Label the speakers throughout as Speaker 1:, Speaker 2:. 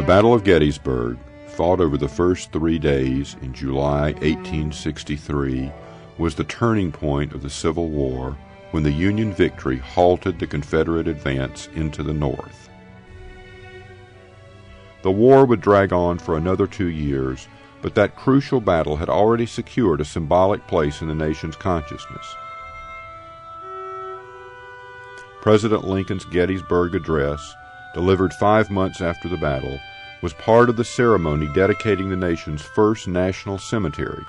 Speaker 1: The Battle of Gettysburg, fought over the first 3 days in July 1863, was the turning point of the Civil War when the Union victory halted the Confederate advance into the North. The war would drag on for another 2 years, but that crucial battle had already secured a symbolic place in the nation's consciousness. President Lincoln's Gettysburg Address, delivered 5 months after the battle, was part of the ceremony dedicating the nation's first national cemetery.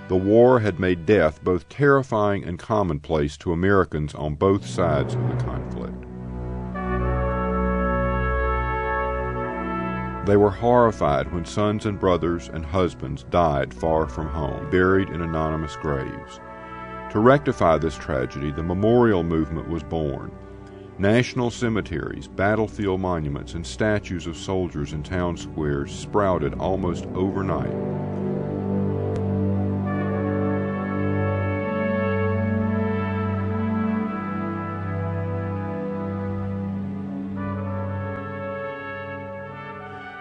Speaker 1: The war had made death both terrifying and commonplace to Americans on both sides of the conflict. They were horrified when sons and brothers and husbands died far from home, buried in anonymous graves. To rectify this tragedy, the memorial movement was born. National cemeteries, battlefield monuments, and statues of soldiers in town squares sprouted almost overnight.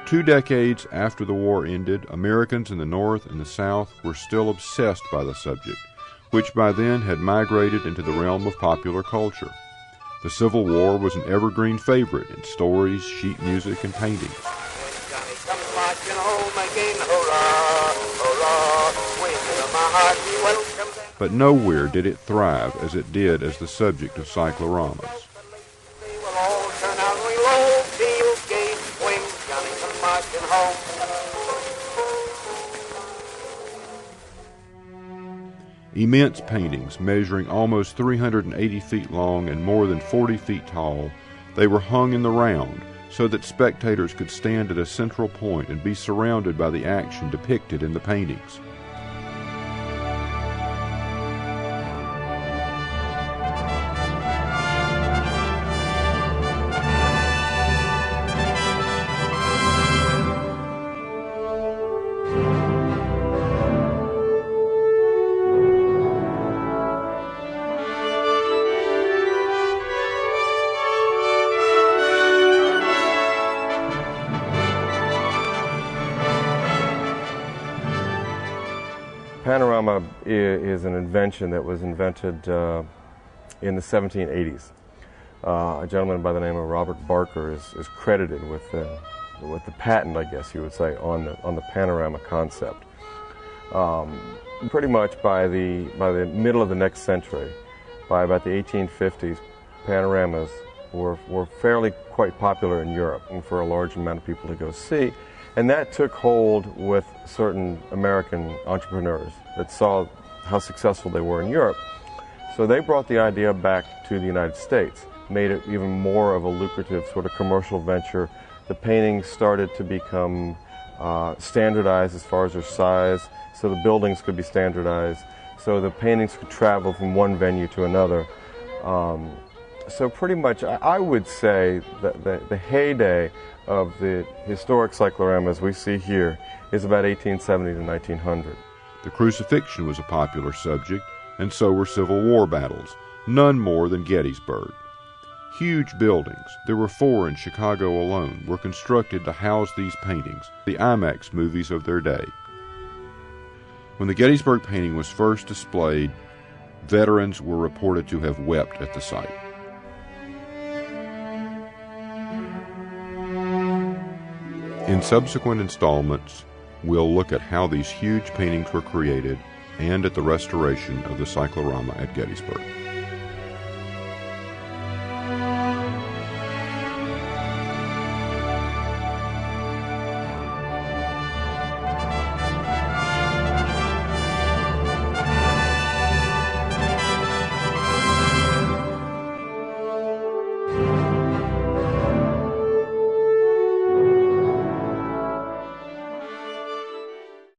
Speaker 1: Two decades after the war ended, Americans in the North and the South were still obsessed by the subject, which by then had migrated into the realm of popular culture. The Civil War was an evergreen favorite in stories, sheet music, and paintings. But nowhere did it thrive as it did as the subject of cycloramas. Immense paintings measuring almost 380 feet long and more than 40 feet tall, they were hung in the round so that spectators could stand at a central point and be surrounded by the action depicted in the paintings.
Speaker 2: Panorama is an invention that was invented in the 1780s. A gentleman by the name of Robert Barker is credited with the patent, I guess you would say, on the panorama concept. Pretty much by the middle of the next century, by about the 1850s, panoramas were fairly quite popular in Europe and for a large amount of people to go see. And that took hold with certain American entrepreneurs that saw how successful they were in Europe. So they brought the idea back to the United States, made it even more of a lucrative sort of commercial venture. The paintings started to become standardized as far as their size, so the buildings could be standardized, so the paintings could travel from one venue to another. So pretty much, I would say that the heyday of the historic cycloramas we see here is about 1870 to 1900.
Speaker 1: The crucifixion was a popular subject, and so were Civil War battles, none more than Gettysburg. Huge buildings, there were 4 in Chicago alone, were constructed to house these paintings, the IMAX movies of their day. When the Gettysburg painting was first displayed, veterans were reported to have wept at the sight. In subsequent installments, we'll look at how these huge paintings were created and at the restoration of the cyclorama at Gettysburg.